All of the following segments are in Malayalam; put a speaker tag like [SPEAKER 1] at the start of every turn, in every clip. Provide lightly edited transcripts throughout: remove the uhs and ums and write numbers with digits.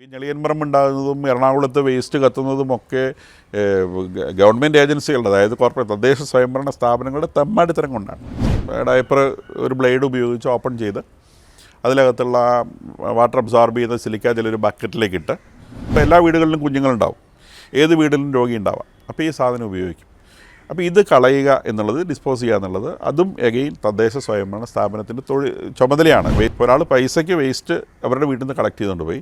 [SPEAKER 1] ഈ ഞെളിയൻപറമ്പുണ്ടാകുന്നതും എറണാകുളത്ത് വേസ്റ്റ് കത്തുന്നതുമൊക്കെ ഗവൺമെൻറ് ഏജൻസികളുടെ, അതായത് കോർപ്പറേറ്റ് തദ്ദേശ സ്വയംഭരണ സ്ഥാപനങ്ങളുടെ തെമ്മാടിത്തരം കൊണ്ടാണ്. ഡയപ്പർ ഒരു ബ്ലേഡ് ഉപയോഗിച്ച് ഓപ്പൺ ചെയ്ത് അതിനകത്തുള്ള വാട്ടർ അബ്സോർബ് ചെയ്ത സിലിക്ക ജെൽ ഒരു ബക്കറ്റിലേക്ക് ഇട്ട്, ഇപ്പോൾ എല്ലാ വീടുകളിലും കുഞ്ഞുങ്ങളുണ്ടാവും, ഏത് വീട്ടിലും രോഗി ഉണ്ടാവാം. അപ്പോൾ ഈ സാധനം ഉപയോഗിക്കും. അപ്പോൾ ഇത് കളയുക എന്നുള്ളത്, ഡിസ്പോസ് ചെയ്യുക എന്നുള്ളത്, അതും എഗെയിൻ തദ്ദേശ സ്വയംഭരണ സ്ഥാപനത്തിൻ്റെ ചുമതലയാണ്. ഒരാൾ പൈസയ്ക്ക് വേസ്റ്റ് അവരുടെ വീട്ടിൽ നിന്ന് കളക്ട് ചെയ്തുകൊണ്ട് പോയി,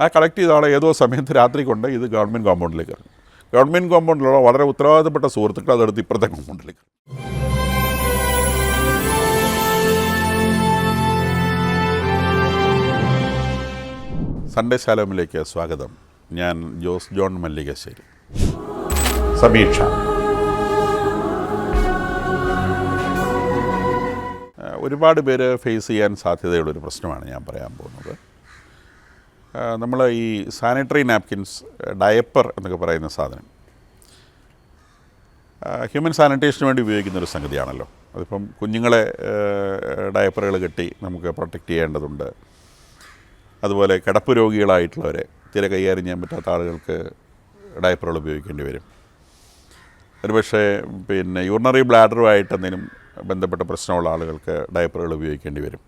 [SPEAKER 1] ആ കളക്ട് ചെയ്ത ആളെ ഏതോ സമയത്ത് രാത്രി കൊണ്ട് ഇത് ഗവൺമെൻറ് കോമ്പൗണ്ടിലേക്ക് ഇറങ്ങും. ഗവൺമെൻറ് കോമ്പൗണ്ടിലുള്ള വളരെ ഉത്തരവാദിത്തപ്പെട്ട സുഹൃത്തുക്കൾ അതെടുത്ത് ഇപ്പുറത്തെ കോമ്പൗണ്ടിലേക്ക്. സൺഡേ ശാലോമിലേക്ക് സ്വാഗതം. ഞാൻ ജോസ് ജോൺ മല്ലികശ്ശേരി. സമീക്ഷ. ഒരുപാട് പേര് ഫേസ് ചെയ്യാൻ സാധ്യതയുള്ളൊരു പ്രശ്നമാണ് ഞാൻ പറയാൻ പോകുന്നത്. നമ്മൾ ഈ സാനിറ്ററി നാപ്കിൻസ്, ഡയപ്പർ എന്നൊക്കെ പറയുന്ന സാധനം ഹ്യൂമൻ സാനിറ്റേഷന് വേണ്ടി ഉപയോഗിക്കുന്നൊരു സംഗതിയാണല്ലോ. അതിപ്പം കുഞ്ഞുങ്ങളെ ഡയപ്പറുകൾ കെട്ടി നമുക്ക് പ്രൊട്ടക്റ്റ് ചെയ്യേണ്ടതുണ്ട്. അതുപോലെ കിടപ്പ് രോഗികളായിട്ടുള്ളവരെ, തീരെ കൈകാര്യം ചെയ്യാൻ പറ്റാത്ത ആളുകൾക്ക് ഡയപ്പറുകൾ ഉപയോഗിക്കേണ്ടി വരും. ഒരുപക്ഷെ യൂറിനറി ബ്ലാഡറുമായിട്ട് എന്തെങ്കിലും ബന്ധപ്പെട്ട പ്രശ്നമുള്ള ആളുകൾക്ക് ഡയപ്പറുകൾ ഉപയോഗിക്കേണ്ടി വരും.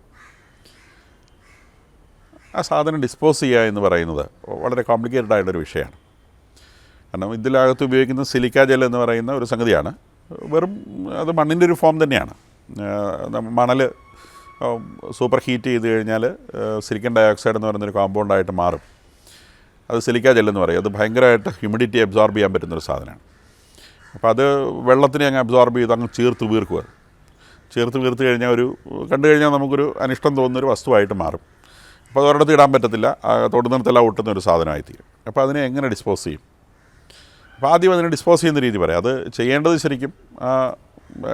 [SPEAKER 1] ആ സാധനം ഡിസ്പോസ് ചെയ്യുക എന്ന് പറയുന്നത് വളരെ കോംപ്ലിക്കേറ്റഡ് ആയിട്ടൊരു വിഷയമാണ്. കാരണം ഇതിനകത്ത് ഉപയോഗിക്കുന്ന സിലിക്ക ജെൽ എന്ന് പറയുന്ന ഒരു സംഗതിയാണ്. അത് മണ്ണിൻ്റെ ഒരു ഫോം തന്നെയാണ്. മണൽ സൂപ്പർ ഹീറ്റ് ചെയ്ത് കഴിഞ്ഞാൽ സിലിക്കൺ ഡയോക്സൈഡ് എന്ന് പറയുന്നൊരു കോമ്പൗണ്ടായിട്ട് മാറും. അത് സിലിക്ക ജെൽ എന്ന് പറയും. അത് ഭയങ്കരമായിട്ട് ഹ്യൂമിഡിറ്റി അബ്സോർബ് ചെയ്യാൻ പറ്റുന്നൊരു സാധനമാണ്. അപ്പോൾ അത് വെള്ളത്തിനെ അങ്ങ് അബ്സോർബ് ചെയ്ത് അങ്ങ് ചേർത്ത് വീർത്ത് കഴിഞ്ഞാൽ കണ്ടു കഴിഞ്ഞാൽ നമുക്കൊരു അനിഷ്ടം തോന്നുന്നൊരു വസ്തുവായിട്ട് മാറും. അപ്പോൾ അത് ഒരിടത്ത് ഇടാൻ പറ്റത്തില്ല, തൊടുന്നിടത്തെല്ലാം ഒട്ടുന്ന ഒരു സാധനമായി തീരും. അപ്പോൾ അതിനെ എങ്ങനെ ഡിസ്പോസ് ചെയ്യും? അപ്പോൾ ആദ്യം അതിനെ ഡിസ്പോസ് ചെയ്യുന്ന രീതി പറയാം. അത് ചെയ്യേണ്ടത് ശരിക്കും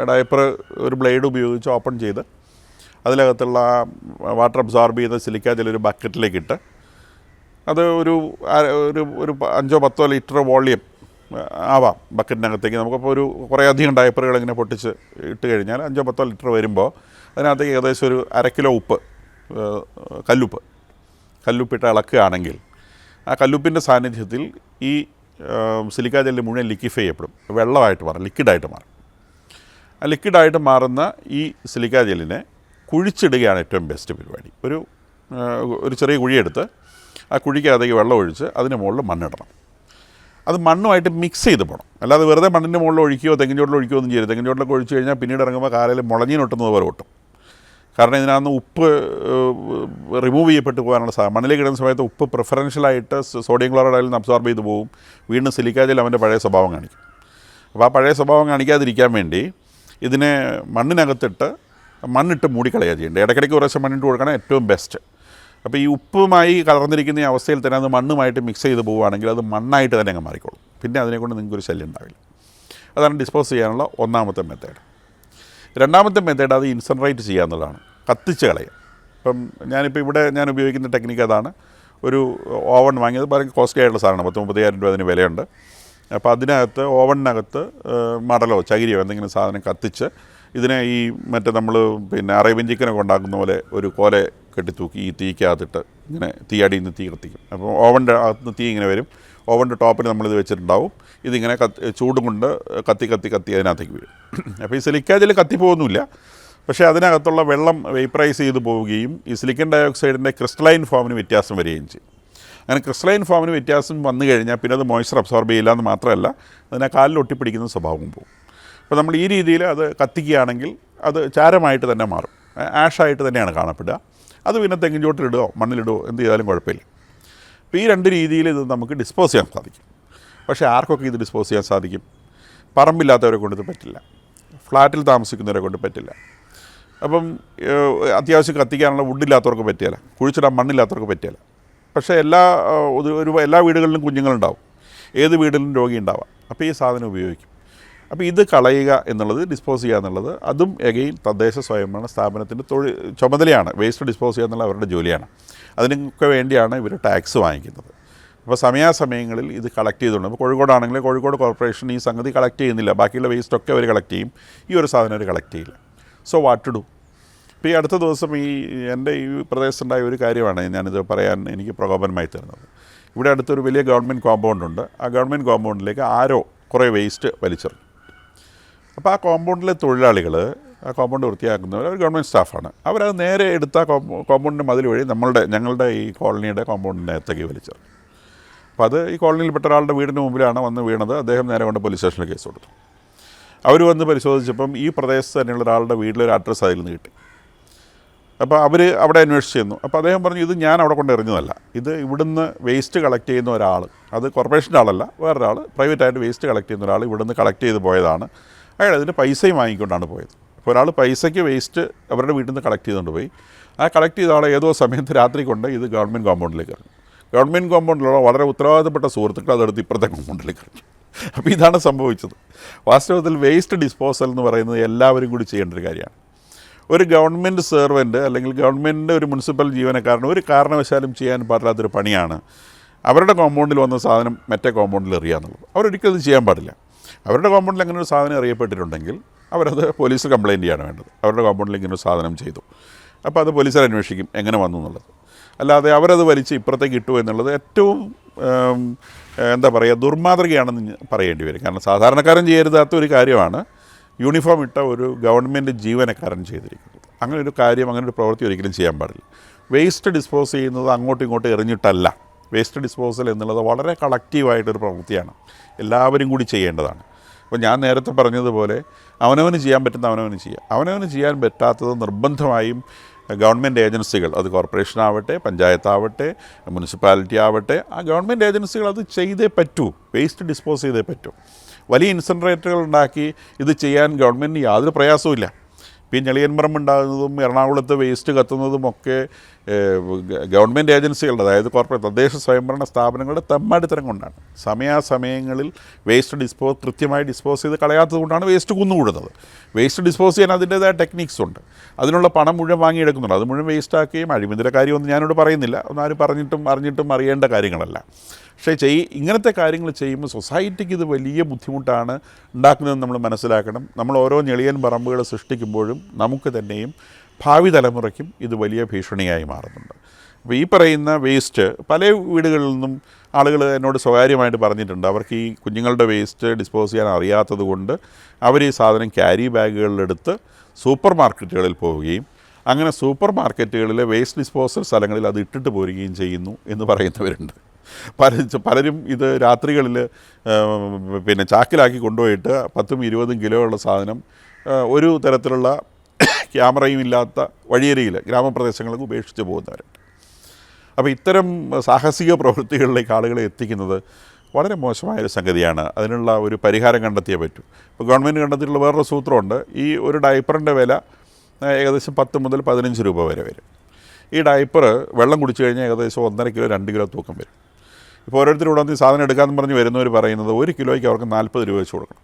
[SPEAKER 1] ഡയപ്പർ ഒരു ബ്ലേഡ് ഉപയോഗിച്ച് ഓപ്പൺ ചെയ്ത് അതിനകത്തുള്ള വാട്ടർ അബ്സോർബ് ചെയ്ത സിലിക്ക ജെൽ ഒരു ബക്കറ്റിലേക്ക് ഇട്ട്, അത് ഒരു 5-10 ലിറ്റർ വോളിയം ആവാം ബക്കറ്റിനകത്തേക്ക്. നമുക്കപ്പോൾ കുറേ അധികം ഡയപ്പറുകൾ ഇങ്ങനെ പൊട്ടിച്ച് ഇട്ട് കഴിഞ്ഞാൽ 5-10 ലിറ്റർ വരുമ്പോൾ അതിനകത്തേക്ക് ഏകദേശം ഒരു 1/2 കിലോ ഉപ്പ്, കല്ലുപ്പിട്ട് ഇളക്കുകയാണെങ്കിൽ ആ കല്ലുപ്പിൻ്റെ സാന്നിധ്യത്തിൽ ഈ സിലിക്ക ജെല്ല് മുഴുവൻ ലിക്വിഫൈ ചെയ്യപ്പെടും, വെള്ളമായിട്ട് മാറും, ലിക്വിഡായിട്ട് മാറും. ആ ലിക്വിഡായിട്ട് മാറുന്ന ഈ സിലിക്ക ജെല്ലിനെ കുഴിച്ചിടുകയാണ് ഏറ്റവും ബെസ്റ്റ് പരിപാടി. ഒരു ചെറിയ കുഴിയെടുത്ത് ആ കുഴിക്കകത്തേക്ക് വെള്ളം ഒഴിച്ച് അതിന് മുകളിൽ മണ്ണിടണം. അത് മണ്ണുമായിട്ട് മിക്സ് ചെയ്ത് പോകണം. അല്ലാതെ വെറുതെ മണ്ണിൻ്റെ മുകളിൽ ഒഴിക്കുകയോ തെങ്ങിൻ ചോട്ടിൽ ഒഴിക്കുകയോ ഒന്നും ചെയ്യരുത്. തെങ്ങിൻ ചോട്ടിലൊക്കെ ഒഴിച്ച് കഴിഞ്ഞാൽ പിന്നീട് ഇറങ്ങുമ്പോൾ കാലയിൽ മുളഞ്ഞിനൊട്ടുന്നത് പോലെ ഒട്ടും. കാരണം ഇതിനകത്ത് ഉപ്പ് റിമൂവ് ചെയ്യപ്പെട്ട് പോകാനുള്ള മണ്ണിലേക്ക് ഇടുന്ന സമയത്ത് ഉപ്പ് പ്രിഫറൻഷ്യലായിട്ട് സോഡിയം ക്ലോറൈഡ് അതിൽ നിന്ന് അബ്സോർബ് ചെയ്ത് പോകും. വീണ്ടും സിലിക്ക ജെൽ അവൻ്റെ പഴയ സ്വഭാവം കാണിക്കും. അപ്പോൾ ആ പഴയ സ്വഭാവം കാണിക്കാതിരിക്കാൻ വേണ്ടി ഇതിനെ മണ്ണിനകത്തിട്ട് മണ്ണിട്ട് മൂടിക്കളയുക ചെയ്യേണ്ടത്. ഇടയ്ക്കിടയ്ക്ക് കുറച്ച് മണ്ണിട്ട് കൊടുക്കണം, ഏറ്റവും ബെസ്റ്റ്. അപ്പോൾ ഈ ഉപ്പുമായി കലർന്നിരിക്കുന്ന ഈ അവസ്ഥയിൽ തന്നെ അത് മണ്ണുമായിട്ട് മിക്സ് ചെയ്ത് പോവുകയാണെങ്കിൽ അത് മണ്ണായിട്ട് തന്നെ അങ്ങ് മാറിക്കോളും. പിന്നെ അതിനെക്കൊണ്ട് നിങ്ങൾക്കൊരു ശല്യം ഉണ്ടാവില്ല. അതാണ് ഡിസ്പോസ് ചെയ്യാനുള്ള ഒന്നാമത്തെ മെത്തേഡ്. രണ്ടാമത്തെ മെത്തേഡ് അത് ഇൻസെൻറേറ്റ് ചെയ്യുക എന്നുള്ളതാണ്, കത്തിച്ച് കളയുക. ഇപ്പം ഞാൻ ഉപയോഗിക്കുന്ന ടെക്നിക്ക് അതാണ്. ഒരു ഓവൺ വാങ്ങിയത് ഭയങ്കര കോസ്റ്റ്ലി ആയിട്ടുള്ള സാധനമാണ്, 30,000 രൂപ അതിന് വിലയുണ്ട്. അപ്പോൾ അതിനകത്ത് ഓവണിനകത്ത് മടലോ ചകിരിയോ എന്തെങ്കിലും സാധനം കത്തിച്ച് ഇതിനെ ഈ നമ്മൾ അറേബ്യൻ ചിക്കനൊക്കെ ഉണ്ടാക്കുന്ന പോലെ ഒരു കോല കെട്ടിത്തൂക്കി ഈ തീക്കകത്തിട്ട് ഇങ്ങനെ അടിയിൽ നിന്ന് തീ കത്തിക്കും. അപ്പോൾ ഓവൻ്റെ അകത്തുനിന്ന് തീ ഇങ്ങനെ വരും. ഓവൻ്റെ ടോപ്പിൽ നമ്മളിത് വെച്ചിട്ടുണ്ടാവും. ഇതിങ്ങനെ ചൂടും കൊണ്ട് കത്തി അതിനകത്തേക്ക് വീഴും. അപ്പോൾ ഈ സിലിക്ക ജെൽ കത്തിപ്പോകുന്നില്ല, പക്ഷേ അതിനകത്തുള്ള വെള്ളം വേപ്പറൈസ് ചെയ്ത് പോവുകയും ഈ സിലിക്കൺ ഡയോക്സൈഡിൻ്റെ ക്രിസ്റ്റലൈൻ ഫോമിന് വ്യത്യാസം വരികയും ചെയ്യും. അങ്ങനെ ക്രിസ്റ്റലൈൻ ഫോമിന് വ്യത്യാസം വന്നു കഴിഞ്ഞാൽ പിന്നെ അത് മോയ്സ്ചർ അബ്സോർബ് ചെയ്യില്ല എന്ന് മാത്രമല്ല, അതിനെ കാലിൽ ഒട്ടിപ്പിടിക്കുന്ന സ്വഭാവം പോകും. അപ്പോൾ നമ്മൾ ഈ രീതിയിൽ അത് കത്തിക്കുകയാണെങ്കിൽ അത് ചാരമായിട്ട് തന്നെ മാറും, ആഷായിട്ട് തന്നെയാണ് കാണപ്പെടുക. അത് പിന്നെ തെങ്ങിൻ ചോട്ടിലിടുകയോ മണ്ണിലിടുകയോ എന്ത് ചെയ്താലും കുഴപ്പമില്ല. അപ്പോൾ ഈ 2 രീതിയിൽ ഇത് നമുക്ക് ഡിസ്പോസ് ചെയ്യാൻ സാധിക്കും. പക്ഷേ ആർക്കൊക്കെ ഇത് ഡിസ്പോസ് ചെയ്യാൻ സാധിക്കും? പറമ്പില്ലാത്തവരെ കൊണ്ട് ഇത് പറ്റില്ല, ഫ്ലാറ്റിൽ താമസിക്കുന്നവരെ കൊണ്ട് പറ്റില്ല. അപ്പം അത്യാവശ്യം കത്തിക്കാനുള്ള വുഡില്ലാത്തവർക്ക് പറ്റില്ല, കുഴിച്ചിടാൻ മണ്ണില്ലാത്തവർക്ക് പറ്റില്ല. പക്ഷേ എല്ലാ വീടുകളിലും കുഞ്ഞുങ്ങളുണ്ടാവും, ഏത് വീട്ടിലും രോഗി ഉണ്ടാവാം. അപ്പോൾ ഈ സാധനം ഉപയോഗിക്കും. അപ്പോൾ ഇത് കളയുക എന്നുള്ളത്, ഡിസ്പോസ് ചെയ്യുക എന്നുള്ളത്, അതും എഗെയിൻ തദ്ദേശ സ്വയംഭരണ സ്ഥാപനത്തിൻ്റെ ചുമതലയാണ്. വേസ്റ്റ് ഡിസ്പോസ് ചെയ്യുക എന്നുള്ള അവരുടെ ജോലിയാണ്. അതിനൊക്കെ വേണ്ടിയാണ് ഇവർ ടാക്സ് വാങ്ങിക്കുന്നത്. അപ്പോൾ സമയാസമയങ്ങളിൽ ഇത് കളക്ട് ചെയ്തുകൊണ്ട്, ഇപ്പോൾ കോഴിക്കോടാണെങ്കിൽ കോഴിക്കോട് കോർപ്പറേഷൻ ഈ സംഗതി കളക്ട് ചെയ്യുന്നില്ല, ബാക്കിയുള്ള വേസ്റ്റൊക്കെ അവർ കളക്ട് ചെയ്യും, ഈ ഒരു സാധനം അവർ കളക്ട് ചെയ്യില്ല. So what to do? ഇപ്പോൾ ഈ അടുത്ത ദിവസം എൻ്റെ ഈ പ്രദേശത്തുണ്ടായ ഒരു കാര്യമാണ് ഞാനിത് പറയാൻ എനിക്ക് പ്രകോപനമായി തരുന്നത്. ഇവിടെ അടുത്തൊരു വലിയ ഗവൺമെൻറ് കോമ്പൗണ്ടുണ്ട്. ആ ഗവൺമെൻറ് കോമ്പൗണ്ടിലേക്ക് ആരോ കുറേ വേസ്റ്റ് വലിച്ചെറിഞ്ഞു. അപ്പോൾ ആ കോമ്പൗണ്ടിലെ തൊഴിലാളികൾ, ആ കോമ്പൗണ്ട് വൃത്തിയാക്കുന്നവർ, അവർ ഗവൺമെൻറ് സ്റ്റാഫാണ്. അവരത് നേരെ എടുത്ത കോമ്പൗണ്ടിൻ്റെ മതിൽ വഴി ഞങ്ങളുടെ ഈ കോളനിയുടെ കോമ്പൗണ്ടിനകത്തേക്ക് വലിച്ചെറിഞ്ഞു. അപ്പോൾ അത് ഈ കോളനിയിൽപ്പെട്ട ഒരാളുടെ വീടിന് മുമ്പിലാണ് വന്ന് വീണത്. അദ്ദേഹം നേരെ കൊണ്ട് പോലീസ് സ്റ്റേഷനിൽ കേസ് കൊടുത്തു. അവർ വന്ന് പരിശോധിച്ചപ്പം ഈ പ്രദേശത്ത് തന്നെയുള്ള ഒരാളുടെ വീട്ടിലൊരു അഡ്രസ്സ് അതിൽ നിന്ന് കിട്ടി. അപ്പോൾ അവർ അവിടെ അന്വേഷിച്ച് ചെന്നു. അപ്പോൾ അദ്ദേഹം പറഞ്ഞു, ഇത് ഞാൻ അവിടെ കൊണ്ട് എറിഞ്ഞതല്ല, ഇത് ഇവിടുന്ന് വേസ്റ്റ് കളക്ട് ചെയ്യുന്ന ഒരാൾ, അത് കോർപ്പറേഷൻ്റെ ആളല്ല, വേറൊരാൾ പ്രൈവറ്റായിട്ട് വേസ്റ്റ് കളക്ട് ചെയ്യുന്ന ഒരാൾ ഇവിടുന്ന് കളക്ട് ചെയ്ത് പോയതാണ്. അയാൾ അതിൻ്റെ പൈസയും വാങ്ങിക്കൊണ്ടാണ് പോയത്. അപ്പോൾ ഒരാൾ പൈസയ്ക്ക് വേസ്റ്റ് അവരുടെ വീട്ടിൽ നിന്ന് കളക്ട് ചെയ്തുകൊണ്ട് പോയി. ആ കളക്ട് ചെയ്ത ആളെ ഏതോ സമയത്ത് രാത്രി കൊണ്ട് ഇത് ഗവൺമെൻറ് കോമ്പൗണ്ടിലേക്ക് ഇറങ്ങി. ഗവൺമെൻറ് കോമ്പൗണ്ടിലുള്ള വളരെ ഉത്തരവാദിത്തപ്പെട്ട സുഹൃത്തുക്കൾ അതെടുത്ത് ഇപ്പുറത്തെ കോമ്പൗണ്ടിലേക്ക് ഇറങ്ങി. അപ്പോൾ ഇതാണ് സംഭവിച്ചത്. വാസ്തവത്തിൽ വേസ്റ്റ് ഡിസ്പോസൽ എന്ന് പറയുന്നത് എല്ലാവരും കൂടി ചെയ്യേണ്ട ഒരു കാര്യമാണ്. ഒരു ഗവൺമെൻറ് സെർവൻറ്റ് അല്ലെങ്കിൽ ഗവൺമെൻറ് ഒരു മുനിസിപ്പൽ ജീവനക്കാരന് ഒരു കാരണവശാലും ചെയ്യാൻ പാടില്ലാത്തൊരു പണിയാണ് അവരുടെ കോമ്പൗണ്ടിൽ വന്ന സാധനം മറ്റേ കോമ്പൗണ്ടിൽ എറിയുക എന്നുള്ളത്. അവരൊരിക്കലും അത് ചെയ്യാൻ പാടില്ല. അവരുടെ കോമ്പൗണ്ടിൽ അങ്ങനെ ഒരു സാധനം എറിയപ്പെട്ടിട്ടുണ്ടെങ്കിൽ അവരത് പോലീസിൽ കംപ്ലയിൻറ്റ് ചെയ്യാണ് വേണ്ടത്. അവരുടെ കോമ്പൗണ്ടിൽ ഇങ്ങനെ ഒരു സാധനം ചെയ്തു, അപ്പോൾ അത് പോലീസുകാർ അന്വേഷിക്കും എങ്ങനെ വന്നു എന്നുള്ളത്. അല്ലാതെ അവരത് വലിച്ച് ഇപ്പുറത്തേക്ക് ഇട്ടു എന്നുള്ളത് ഏറ്റവും എന്താ പറയുക, ദുർമാതൃകയാണെന്ന് പറയേണ്ടി വരും. കാരണം സാധാരണക്കാരൻ ചെയ്യരുതാത്ത ഒരു കാര്യമാണ് യൂണിഫോം ഇട്ട ഒരു ഗവൺമെൻറ് ജീവനക്കാരൻ ചെയ്തിരിക്കുന്നത്. അങ്ങനെ ഒരു കാര്യം, അങ്ങനെ ഒരു പ്രവൃത്തി ഒരിക്കലും ചെയ്യാൻ പാടില്ല. വേസ്റ്റ് ഡിസ്പോസ് ചെയ്യുന്നത് അങ്ങോട്ടും ഇങ്ങോട്ടും എറിഞ്ഞിട്ടല്ല. വേസ്റ്റ് ഡിസ്പോസൽ എന്നുള്ളത് വളരെ കളക്റ്റീവായിട്ടൊരു പ്രവൃത്തിയാണ്, എല്ലാവരും കൂടി ചെയ്യേണ്ടതാണ്. അപ്പോൾ ഞാൻ നേരത്തെ പറഞ്ഞതുപോലെ അവനവന് ചെയ്യാൻ പറ്റുന്ന അവനവന് ചെയ്യാം. അവനവന് ചെയ്യാൻ പറ്റാത്തത് നിർബന്ധമായും ഗവൺമെൻറ് ഏജൻസികൾ, അത് കോർപ്പറേഷനാവട്ടെ, പഞ്ചായത്താവട്ടെ, മുനിസിപ്പാലിറ്റി ആവട്ടെ, ആ ഗവൺമെൻറ് ഏജൻസികൾ അത് ചെയ്തേ പറ്റൂ. വേസ്റ്റ് ഡിസ്പോസ് ചെയ്തേ പറ്റൂ. വലിയ ഇൻസിനറേറ്ററുകൾ ഉണ്ടാക്കി ഇത് ചെയ്യാൻ ഗവൺമെൻറ്റിന് യാതൊരു പ്രയാസവുമില്ല. ഇപ്പോൾ ഈ ഞെളിയൻപറമ്പ് ഉണ്ടാകുന്നതും എറണാകുളത്ത് വേസ്റ്റ് കത്തുന്നതുമൊക്കെ ഗവൺമെൻറ് ഏജൻസികളുടെ, അതായത് കോർപ്പറേറ്റ് തദ്ദേശ സ്വയംഭരണ സ്ഥാപനങ്ങളുടെ തെമ്മാടിത്തരം കൊണ്ടാണ്. സമയാസമയങ്ങളിൽ വേസ്റ്റ് കൃത്യമായി ഡിസ്പോസ് ചെയ്ത് കളയാത്തത് കൊണ്ടാണ് വേസ്റ്റ് കുന്നുകൂടുന്നത്. വേസ്റ്റ് ഡിസ്പോസ് ചെയ്യാൻ അതിൻ്റേതായ ടെക്നിക്സ് ഉണ്ട്. അതിനുള്ള പണം മുഴുവൻ വാങ്ങിയെടുക്കുന്നുണ്ട്. അത് മുഴുവൻ വേസ്റ്റാക്കുകയും അഴിമതിയുടെ കാര്യമൊന്നും ഞാനിവിടെ പറയുന്നില്ല, ഒന്നാരും അറിഞ്ഞിട്ടും അറിയേണ്ട കാര്യങ്ങളല്ല. പക്ഷേ ഇങ്ങനത്തെ കാര്യങ്ങൾ ചെയ്യുമ്പോൾ സൊസൈറ്റിക്ക് ഇത് വലിയ ബുദ്ധിമുട്ടാണ് ഉണ്ടാക്കുന്നതെന്ന് നമ്മൾ മനസ്സിലാക്കണം. നമ്മൾ ഓരോ ഞെളിയൻ പറമ്പുകൾ സൃഷ്ടിക്കുമ്പോഴും നമുക്ക് തന്നെയും ഭാവി തലമുറയ്ക്കും ഇത് വലിയ ഭീഷണിയായി മാറുന്നുണ്ട്. അപ്പോൾ ഈ പറയുന്ന വേസ്റ്റ് പല വീടുകളിൽ നിന്നും ആളുകൾ എന്നോട് സ്വകാര്യമായിട്ട് പറഞ്ഞിട്ടുണ്ട്. അവർക്ക് ഈ കുഞ്ഞുങ്ങളുടെ വേസ്റ്റ് ഡിസ്പോസ് ചെയ്യാൻ അറിയാത്തത് കൊണ്ട് അവർ ഈ സാധനം ക്യാരി ബാഗുകളിലെടുത്ത് സൂപ്പർ മാർക്കറ്റുകളിൽ പോവുകയും അങ്ങനെ സൂപ്പർ മാർക്കറ്റുകളിലെ വേസ്റ്റ് ഡിസ്പോസൽ സ്ഥലങ്ങളിൽ അത് ഇട്ടിട്ട് പോരുകയും ചെയ്യുന്നു എന്ന് പറയുന്നവരുണ്ട്. പലരും ഇത് രാത്രികളിൽ ചാക്കിലാക്കി കൊണ്ടുപോയിട്ട് 10-20 കിലോ ഉള്ള സാധനം ഒരു തരത്തിലുള്ള ക്യാമറയും ഇല്ലാത്ത വഴിയരികിൽ ഗ്രാമപ്രദേശങ്ങളിലേക്ക് ഉപേക്ഷിച്ച് പോകുന്നവരുണ്ട്. അപ്പോൾ ഇത്തരം സാഹസിക പ്രവൃത്തികളിലേക്ക് ആളുകളെ എത്തിക്കുന്നത് വളരെ മോശമായൊരു സംഗതിയാണ്. അതിനുള്ള ഒരു പരിഹാരം കണ്ടെത്തിയേ പറ്റൂ. ഇപ്പോൾ ഗവൺമെൻറ് കണ്ടെത്തിയിട്ടുള്ള വേറൊരു സൂത്രമുണ്ട്. ഈ ഒരു ഡയപ്പറിൻ്റെ വില ഏകദേശം 10 മുതൽ 15 രൂപ വരെ വരും. ഈ ഡയപ്പർ വെള്ളം കുടിച്ചു കഴിഞ്ഞാൽ ഏകദേശം 1.5 കിലോ 2 കിലോ തൂക്കം വരും. ഇപ്പോൾ ഓരോരുത്തർ ഇവിടെ വന്ന് ഈ സാധനം എടുക്കാമെന്ന് പറഞ്ഞ് വരുന്നവർ പറയുന്നത് 1 കിലോയ്ക്ക് അവർക്ക് 40 രൂപ വെച്ച് കൊടുക്കണം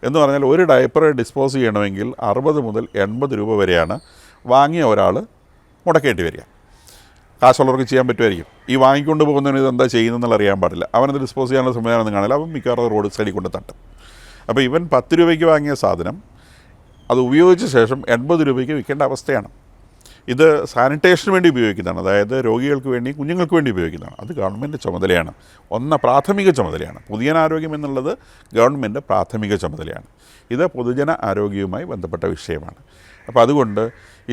[SPEAKER 1] എന്ന് പറഞ്ഞാൽ ഒരു ഡയപ്പർ ഡിസ്പോസ് ചെയ്യണമെങ്കിൽ 60 മുതൽ 80 രൂപ വരെയാണ് വാങ്ങിയ ഒരാൾ മുടക്കേണ്ടി വരിക. കാശുള്ളവർക്ക് ചെയ്യാൻ പറ്റുമായിരിക്കും. ഈ വാങ്ങിക്കൊണ്ട് പോകുന്നവന് ഇതെന്താ ചെയ്യുന്നതെന്നുള്ള അറിയാൻ പാടില്ല. അവനത് ഡിസ്പോസ് ചെയ്യാനുള്ള സംവിധാനം കാണില്ല. അവൻ മിക്കവാറും റോഡ് സൈഡിൽ കൊണ്ട് തട്ടും. അപ്പോൾ ഇവൻ 10 രൂപയ്ക്ക് വാങ്ങിയ സാധനം അത് ഉപയോഗിച്ച ശേഷം 80 രൂപയ്ക്ക് വിൽക്കേണ്ട അവസ്ഥയാണ്. ഇത് സാനിറ്റേഷന് വേണ്ടി ഉപയോഗിക്കുന്നതാണ്, അതായത് രോഗികൾക്ക് വേണ്ടി, കുഞ്ഞുങ്ങൾക്ക് വേണ്ടി ഉപയോഗിക്കുന്നതാണ്. അത് ഗവൺമെൻറ് ചുമതലയാണ്, പ്രാഥമിക ചുമതലയാണ്. പൊതുജനാരോഗ്യം എന്നുള്ളത് ഗവൺമെൻറ് പ്രാഥമിക ചുമതലയാണ്. ഇത് പൊതുജന ആരോഗ്യവുമായി ബന്ധപ്പെട്ട വിഷയമാണ്. അപ്പോൾ അതുകൊണ്ട്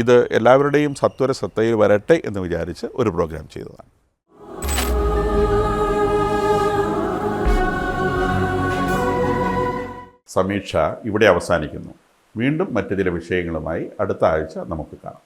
[SPEAKER 1] ഇത് എല്ലാവരുടെയും സത്വര ശ്രദ്ധയിൽ വരട്ടെ എന്ന് വിചാരിച്ച് ഒരു പ്രോഗ്രാം ചെയ്തതാണ്. സമീക്ഷ ഇവിടെ അവസാനിക്കുന്നു. വീണ്ടും മറ്റു ചില വിഷയങ്ങളുമായി അടുത്ത ആഴ്ച നമുക്ക് കാണാം.